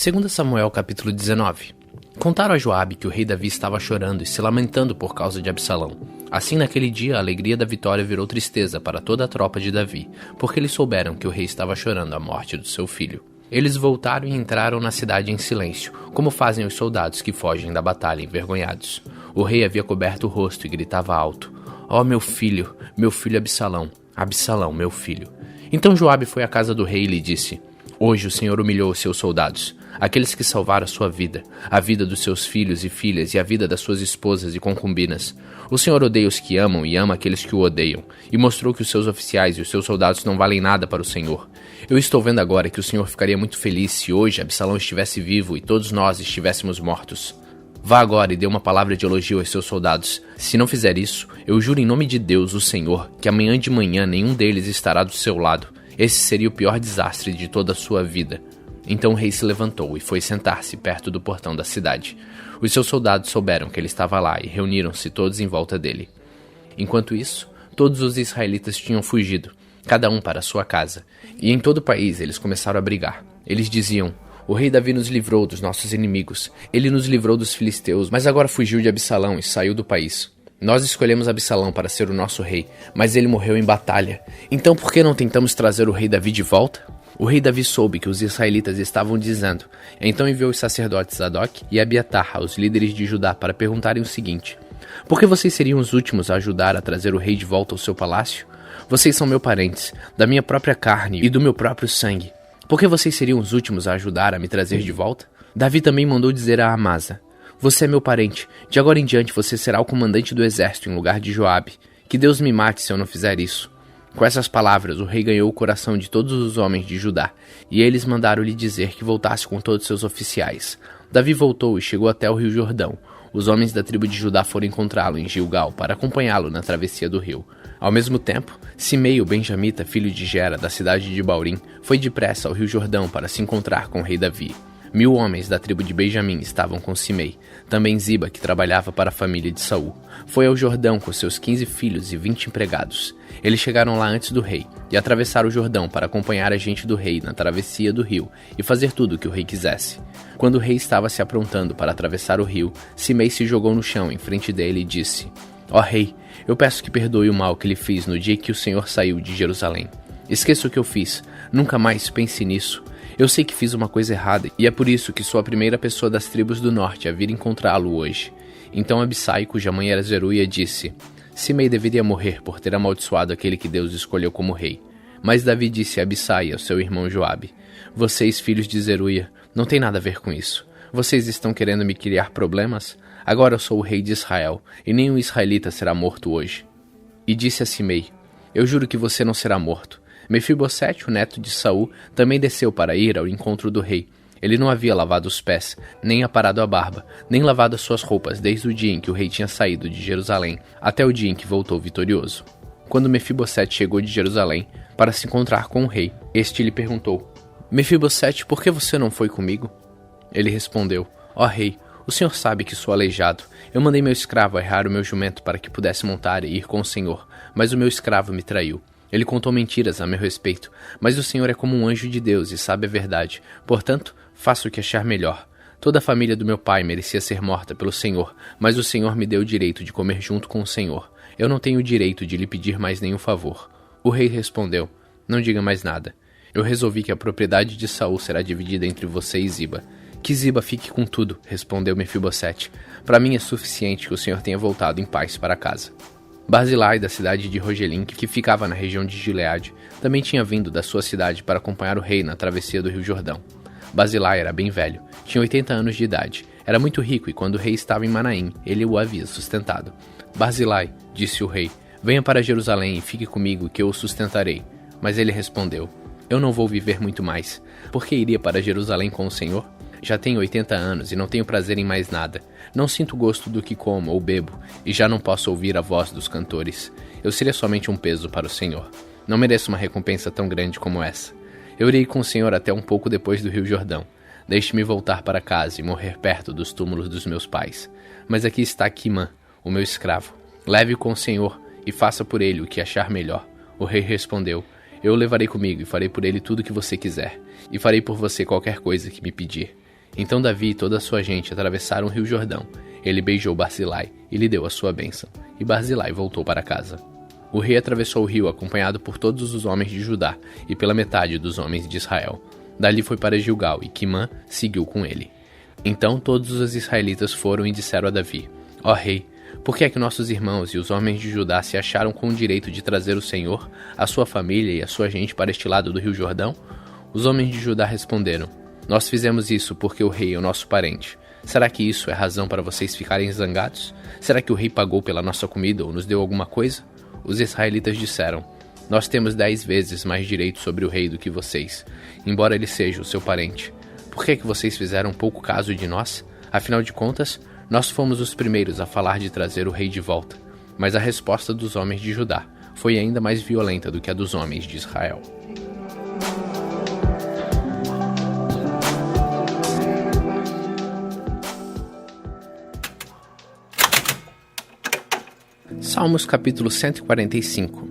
2 Samuel capítulo 19. Contaram a Joabe que o rei Davi estava chorando e se lamentando por causa de Absalão. Assim, naquele dia, a alegria da vitória virou tristeza para toda a tropa de Davi, porque eles souberam que o rei estava chorando a morte do seu filho. Eles voltaram e entraram na cidade em silêncio, como fazem os soldados que fogem da batalha envergonhados. O rei havia coberto o rosto e gritava alto: "Ó meu filho Absalão, Absalão, meu filho." Então Joabe foi à casa do rei e lhe disse: "Hoje o Senhor humilhou os seus soldados, aqueles que salvaram a sua vida, a vida dos seus filhos e filhas e a vida das suas esposas e concubinas. O Senhor odeia os que amam e ama aqueles que o odeiam, e mostrou que os seus oficiais e os seus soldados não valem nada para o Senhor. Eu estou vendo agora que o Senhor ficaria muito feliz se hoje Absalão estivesse vivo e todos nós estivéssemos mortos. Vá agora e dê uma palavra de elogio aos seus soldados. Se não fizer isso, eu juro em nome de Deus, o Senhor, que amanhã de manhã nenhum deles estará do seu lado. Esse seria o pior desastre de toda a sua vida." Então o rei se levantou e foi sentar-se perto do portão da cidade. Os seus soldados souberam que ele estava lá e reuniram-se todos em volta dele. Enquanto isso, todos os israelitas tinham fugido, cada um para sua casa. E em todo o país eles começaram a brigar. Eles diziam: "O rei Davi nos livrou dos nossos inimigos. Ele nos livrou dos filisteus, mas agora fugiu de Absalão e saiu do país. Nós escolhemos Absalão para ser o nosso rei, mas ele morreu em batalha. Então por que não tentamos trazer o rei Davi de volta?" O rei Davi soube que os israelitas estavam dizendo. Então enviou os sacerdotes Zadok e Abiatar aos líderes de Judá para perguntarem o seguinte: "Por que vocês seriam os últimos a ajudar a trazer o rei de volta ao seu palácio? Vocês são meus parentes, da minha própria carne e do meu próprio sangue. Por que vocês seriam os últimos a ajudar a me trazer de volta?" Davi também mandou dizer a Amasa: "Você é meu parente. De agora em diante você será o comandante do exército em lugar de Joabe. Que Deus me mate se eu não fizer isso." Com essas palavras, o rei ganhou o coração de todos os homens de Judá, e eles mandaram-lhe dizer que voltasse com todos seus oficiais. Davi voltou e chegou até o rio Jordão. Os homens da tribo de Judá foram encontrá-lo em Gilgal para acompanhá-lo na travessia do rio. Ao mesmo tempo, Simei, o benjamita, filho de Gera, da cidade de Baurim, foi depressa ao rio Jordão para se encontrar com o rei Davi. 1000 homens da tribo de Benjamim estavam com Simei. Também Ziba, que trabalhava para a família de Saul, foi ao Jordão com seus 15 filhos e 20 empregados. Eles chegaram lá antes do rei e atravessaram o Jordão para acompanhar a gente do rei na travessia do rio e fazer tudo o que o rei quisesse. Quando o rei estava se aprontando para atravessar o rio, Simei se jogou no chão em frente dele e disse: "Ó rei, eu peço que perdoe o mal que lhe fiz no dia que o Senhor saiu de Jerusalém. Esqueça o que eu fiz, nunca mais pense nisso. Eu sei que fiz uma coisa errada e é por isso que sou a primeira pessoa das tribos do norte a vir encontrá-lo hoje." Então Abissai, cuja mãe era Zeruia, disse: "Simei deveria morrer por ter amaldiçoado aquele que Deus escolheu como rei." Mas Davi disse a Abissai e ao seu irmão Joabe: "Vocês, filhos de Zeruia, não tem nada a ver com isso. Vocês estão querendo me criar problemas? Agora eu sou o rei de Israel, e nenhum israelita será morto hoje." E disse a Simei: "Eu juro que você não será morto." Mefibosete, o neto de Saul, também desceu para ir ao encontro do rei. Ele não havia lavado os pés, nem aparado a barba, nem lavado as suas roupas desde o dia em que o rei tinha saído de Jerusalém, até o dia em que voltou vitorioso. Quando Mefibosete chegou de Jerusalém para se encontrar com o rei, este lhe perguntou: "Mefibosete, por que você não foi comigo?" Ele respondeu: "Ó rei, o senhor sabe que sou aleijado. Eu mandei meu escravo arrear o meu jumento para que pudesse montar e ir com o senhor, mas o meu escravo me traiu. Ele contou mentiras a meu respeito, mas o Senhor é como um anjo de Deus e sabe a verdade. Portanto, faça o que achar melhor. Toda a família do meu pai merecia ser morta pelo Senhor, mas o Senhor me deu o direito de comer junto com o Senhor. Eu não tenho o direito de lhe pedir mais nenhum favor." O rei respondeu: "Não diga mais nada. Eu resolvi que a propriedade de Saul será dividida entre você e Ziba." "Que Ziba fique com tudo", respondeu Mefibosete. "Para mim é suficiente que o Senhor tenha voltado em paz para casa." Barzilai, da cidade de Rogelim, que ficava na região de Gileade, também tinha vindo da sua cidade para acompanhar o rei na travessia do rio Jordão. Barzilai era bem velho, tinha 80 anos de idade, era muito rico e quando o rei estava em Manaim, ele o havia sustentado. "Barzilai", disse o rei, "venha para Jerusalém e fique comigo que eu o sustentarei." Mas ele respondeu: "Eu não vou viver muito mais. Por que iria para Jerusalém com o Senhor? Já tenho 80 anos e não tenho prazer em mais nada. Não sinto gosto do que como ou bebo, e já não posso ouvir a voz dos cantores. Eu seria somente um peso para o Senhor. Não mereço uma recompensa tão grande como essa. Eu irei com o Senhor até um pouco depois do rio Jordão. Deixe-me voltar para casa e morrer perto dos túmulos dos meus pais. Mas aqui está Quimã, o meu escravo. Leve-o com o Senhor e faça por ele o que achar melhor." O rei respondeu: "Eu o levarei comigo e farei por ele tudo o que você quiser, e farei por você qualquer coisa que me pedir." Então Davi e toda a sua gente atravessaram o rio Jordão. Ele beijou Barzilai e lhe deu a sua bênção, e Barzilai voltou para casa. O rei atravessou o rio acompanhado por todos os homens de Judá e pela metade dos homens de Israel. Dali foi para Gilgal e Quimã seguiu com ele. Então todos os israelitas foram e disseram a Davi: Ó rei, por que é que nossos irmãos e os homens de Judá se acharam com o direito de trazer o Senhor, a sua família e a sua gente para este lado do rio Jordão? Os homens de Judá responderam: Nós fizemos isso porque o rei é o nosso parente. Será que isso é razão para vocês ficarem zangados? Será que o rei pagou pela nossa comida ou nos deu alguma coisa? Os israelitas disseram: Nós temos 10 vezes mais direito sobre o rei do que vocês, embora ele seja o seu parente. Por que vocês fizeram pouco caso de nós? Afinal de contas, nós fomos os primeiros a falar de trazer o rei de volta. Mas a resposta dos homens de Judá foi ainda mais violenta do que a dos homens de Israel. Salmos capítulo 145.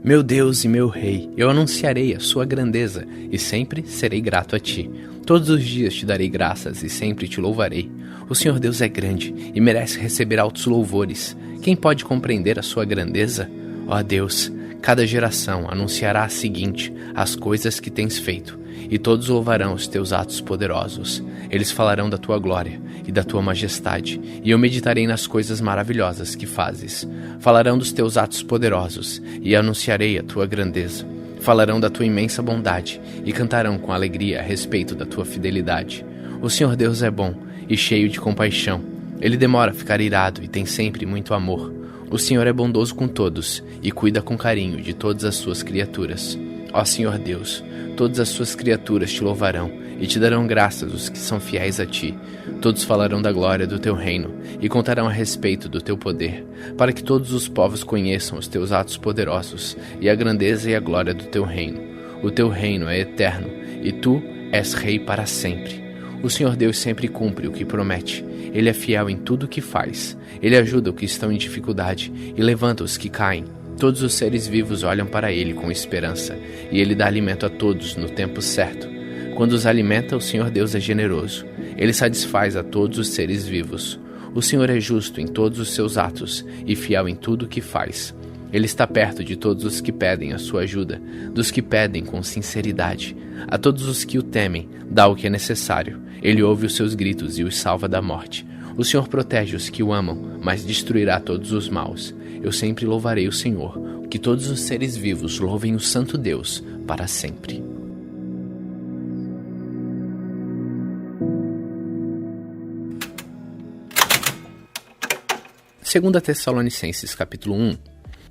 Meu Deus e meu Rei, eu anunciarei a sua grandeza e sempre serei grato a ti. Todos os dias te darei graças e sempre te louvarei. O Senhor Deus é grande e merece receber altos louvores. Quem pode compreender a sua grandeza? Ó Deus, cada geração anunciará a seguinte, as coisas que tens feito, e todos louvarão os teus atos poderosos. Eles falarão da tua glória e da tua majestade, e eu meditarei nas coisas maravilhosas que fazes. Falarão dos teus atos poderosos, e anunciarei a tua grandeza. Falarão da tua imensa bondade, e cantarão com alegria a respeito da tua fidelidade. O Senhor Deus é bom e cheio de compaixão. Ele demora a ficar irado e tem sempre muito amor. O Senhor é bondoso com todos, e cuida com carinho de todas as suas criaturas. Ó Senhor Deus, todas as suas criaturas te louvarão, e te darão graças os que são fiéis a ti. Todos falarão da glória do teu reino, e contarão a respeito do teu poder, para que todos os povos conheçam os teus atos poderosos, e a grandeza e a glória do teu reino. O teu reino é eterno, e tu és rei para sempre. O Senhor Deus sempre cumpre o que promete. Ele é fiel em tudo o que faz. Ele ajuda os que estão em dificuldade e levanta os que caem. Todos os seres vivos olham para ele com esperança, e ele dá alimento a todos no tempo certo. Quando os alimenta, o Senhor Deus é generoso. Ele satisfaz a todos os seres vivos. O Senhor é justo em todos os seus atos e fiel em tudo o que faz. Ele está perto de todos os que pedem a sua ajuda, dos que pedem com sinceridade. A todos os que o temem, dá o que é necessário. Ele ouve os seus gritos e os salva da morte. O Senhor protege os que o amam, mas destruirá todos os maus. Eu sempre louvarei o Senhor. Que todos os seres vivos louvem o Santo Deus para sempre. Segunda Tessalonicenses capítulo 1.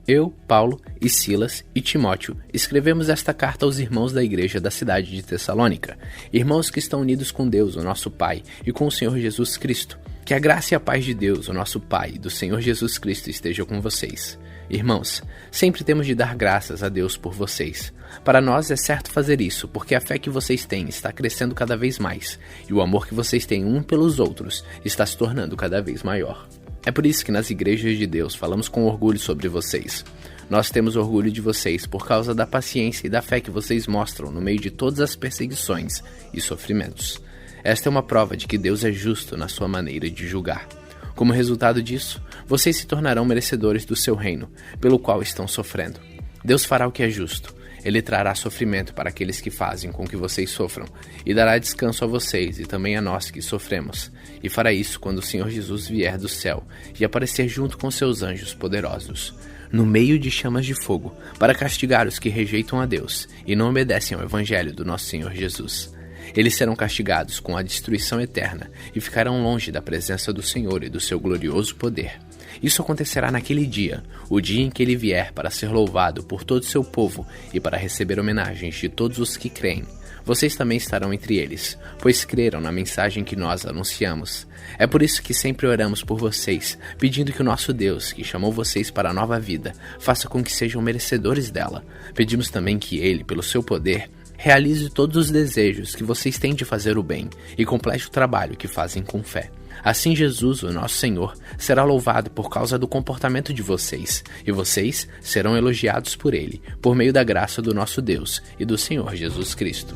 Eu, Paulo e Silas e Timóteo escrevemos esta carta aos irmãos da igreja da cidade de Tessalônica, irmãos que estão unidos com Deus, o nosso Pai, e com o Senhor Jesus Cristo. Que a graça e a paz de Deus, o nosso Pai, e do Senhor Jesus Cristo estejam com vocês. Irmãos, sempre temos de dar graças a Deus por vocês. Para nós é certo fazer isso, porque a fé que vocês têm está crescendo cada vez mais, e o amor que vocês têm um pelos outros está se tornando cada vez maior. É por isso que nas igrejas de Deus falamos com orgulho sobre vocês. Nós temos orgulho de vocês por causa da paciência e da fé que vocês mostram no meio de todas as perseguições e sofrimentos. Esta é uma prova de que Deus é justo na sua maneira de julgar. Como resultado disso, vocês se tornarão merecedores do seu reino, pelo qual estão sofrendo. Deus fará o que é justo. Ele trará sofrimento para aqueles que fazem com que vocês sofram, e dará descanso a vocês e também a nós que sofremos. E fará isso quando o Senhor Jesus vier do céu e aparecer junto com seus anjos poderosos, no meio de chamas de fogo, para castigar os que rejeitam a Deus e não obedecem ao Evangelho do nosso Senhor Jesus. Eles serão castigados com a destruição eterna e ficarão longe da presença do Senhor e do seu glorioso poder. Isso acontecerá naquele dia, o dia em que ele vier para ser louvado por todo o seu povo e para receber homenagens de todos os que creem. Vocês também estarão entre eles, pois creram na mensagem que nós anunciamos. É por isso que sempre oramos por vocês, pedindo que o nosso Deus, que chamou vocês para a nova vida, faça com que sejam merecedores dela. Pedimos também que ele, pelo seu poder, realize todos os desejos que vocês têm de fazer o bem e complete o trabalho que fazem com fé. Assim Jesus, o nosso Senhor, será louvado por causa do comportamento de vocês, e vocês serão elogiados por ele, por meio da graça do nosso Deus e do Senhor Jesus Cristo.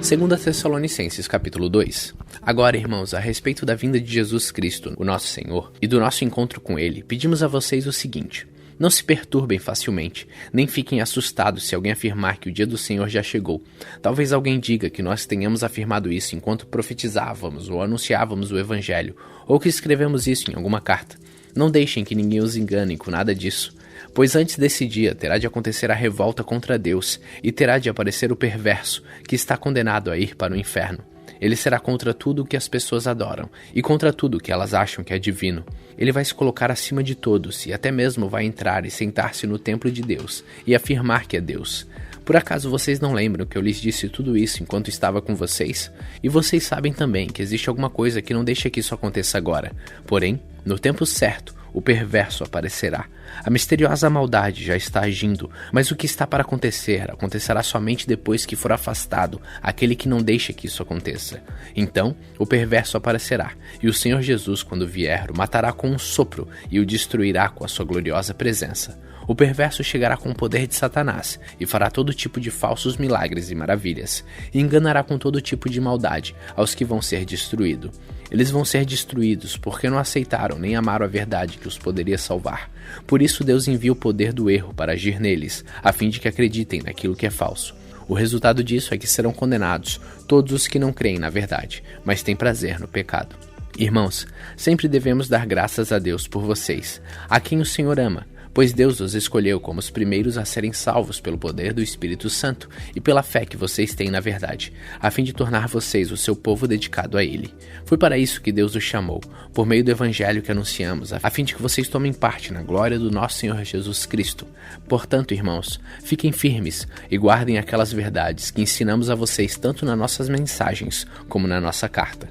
2 Tessalonicenses capítulo 2. Agora, irmãos, a respeito da vinda de Jesus Cristo, o nosso Senhor, e do nosso encontro com Ele, pedimos a vocês o seguinte: não se perturbem facilmente, nem fiquem assustados se alguém afirmar que o dia do Senhor já chegou. Talvez alguém diga que nós tenhamos afirmado isso enquanto profetizávamos ou anunciávamos o Evangelho, ou que escrevemos isso em alguma carta. Não deixem que ninguém os engane com nada disso. Pois antes desse dia terá de acontecer a revolta contra Deus, e terá de aparecer o perverso, que está condenado a ir para o inferno. Ele será contra tudo o que as pessoas adoram, e contra tudo o que elas acham que é divino. Ele vai se colocar acima de todos, e até mesmo vai entrar e sentar-se no templo de Deus, e afirmar que é Deus. Por acaso vocês não lembram que eu lhes disse tudo isso enquanto estava com vocês? E vocês sabem também que existe alguma coisa que não deixa que isso aconteça agora. Porém, no tempo certo, o perverso aparecerá. A misteriosa maldade já está agindo, mas o que está para acontecer acontecerá somente depois que for afastado aquele que não deixa que isso aconteça. Então, o perverso aparecerá, e o Senhor Jesus, quando vier, o matará com um sopro e o destruirá com a sua gloriosa presença. O perverso chegará com o poder de Satanás e fará todo tipo de falsos milagres e maravilhas, e enganará com todo tipo de maldade aos que vão ser destruídos. Eles vão ser destruídos porque não aceitaram nem amaram a verdade que os poderia salvar. Por isso Deus envia o poder do erro para agir neles, a fim de que acreditem naquilo que é falso. O resultado disso é que serão condenados todos os que não creem na verdade, mas têm prazer no pecado. Irmãos, sempre devemos dar graças a Deus por vocês, a quem o Senhor ama, pois Deus os escolheu como os primeiros a serem salvos pelo poder do Espírito Santo e pela fé que vocês têm na verdade, a fim de tornar vocês o seu povo dedicado a Ele. Foi para isso que Deus os chamou, por meio do Evangelho que anunciamos, a fim de que vocês tomem parte na glória do nosso Senhor Jesus Cristo. Portanto, irmãos, fiquem firmes e guardem aquelas verdades que ensinamos a vocês tanto nas nossas mensagens como na nossa carta.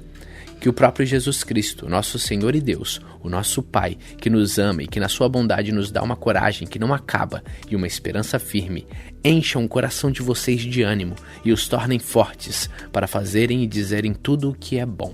Que o próprio Jesus Cristo, nosso Senhor e Deus, o nosso Pai, que nos ama e que na sua bondade nos dá uma coragem que não acaba e uma esperança firme, encham o coração de vocês de ânimo e os tornem fortes para fazerem e dizerem tudo o que é bom.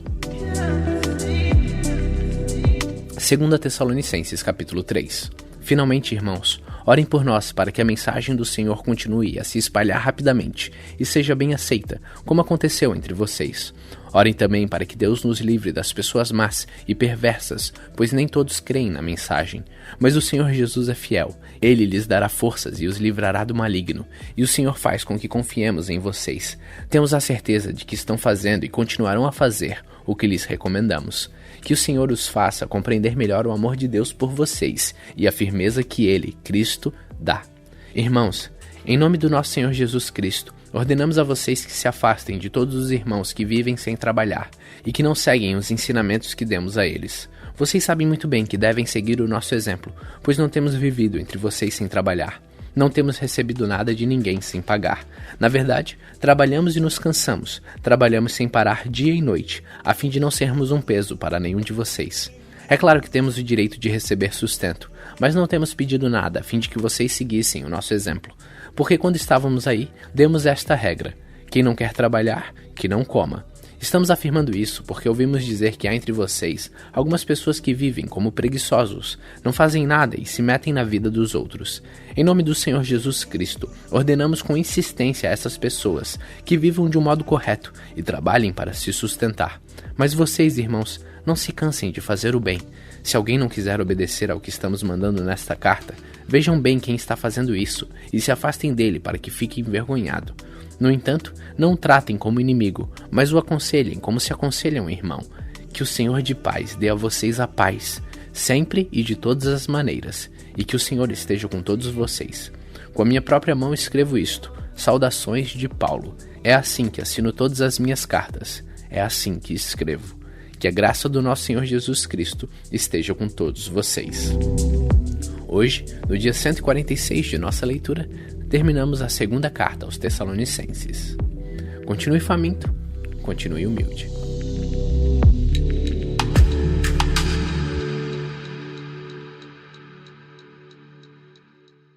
2 Tessalonicenses capítulo 3. Finalmente, irmãos, orem por nós para que a mensagem do Senhor continue a se espalhar rapidamente e seja bem aceita, como aconteceu entre vocês. Orem também para que Deus nos livre das pessoas más e perversas, pois nem todos creem na mensagem. Mas o Senhor Jesus é fiel. Ele lhes dará forças e os livrará do maligno. E o Senhor faz com que confiemos em vocês. Temos a certeza de que estão fazendo e continuarão a fazer o que lhes recomendamos. Que o Senhor os faça compreender melhor o amor de Deus por vocês e a firmeza que Ele, Cristo, dá. Irmãos, em nome do nosso Senhor Jesus Cristo, ordenamos a vocês que se afastem de todos os irmãos que vivem sem trabalhar e que não seguem os ensinamentos que demos a eles. Vocês sabem muito bem que devem seguir o nosso exemplo, pois não temos vivido entre vocês sem trabalhar. Não temos recebido nada de ninguém sem pagar. Na verdade, trabalhamos e nos cansamos. Trabalhamos sem parar dia e noite, a fim de não sermos um peso para nenhum de vocês. É claro que temos o direito de receber sustento, mas não temos pedido nada a fim de que vocês seguissem o nosso exemplo. Porque quando estávamos aí, demos esta regra: quem não quer trabalhar, que não coma. Estamos afirmando isso porque ouvimos dizer que há entre vocês algumas pessoas que vivem como preguiçosos, não fazem nada e se metem na vida dos outros. Em nome do Senhor Jesus Cristo, ordenamos com insistência a essas pessoas que vivam de um modo correto e trabalhem para se sustentar. Mas vocês, irmãos, não se cansem de fazer o bem. Se alguém não quiser obedecer ao que estamos mandando nesta carta, vejam bem quem está fazendo isso e se afastem dele para que fique envergonhado. No entanto, não o tratem como inimigo, mas o aconselhem como se aconselha um irmão. Que o Senhor de paz dê a vocês a paz, sempre e de todas as maneiras, e que o Senhor esteja com todos vocês. Com a minha própria mão escrevo isto: saudações de Paulo. É assim que assino todas as minhas cartas, é assim que escrevo. Que a graça do nosso Senhor Jesus Cristo esteja com todos vocês. Hoje, no dia 146 de nossa leitura, terminamos a segunda carta aos Tessalonicenses. Continue faminto, continue humilde.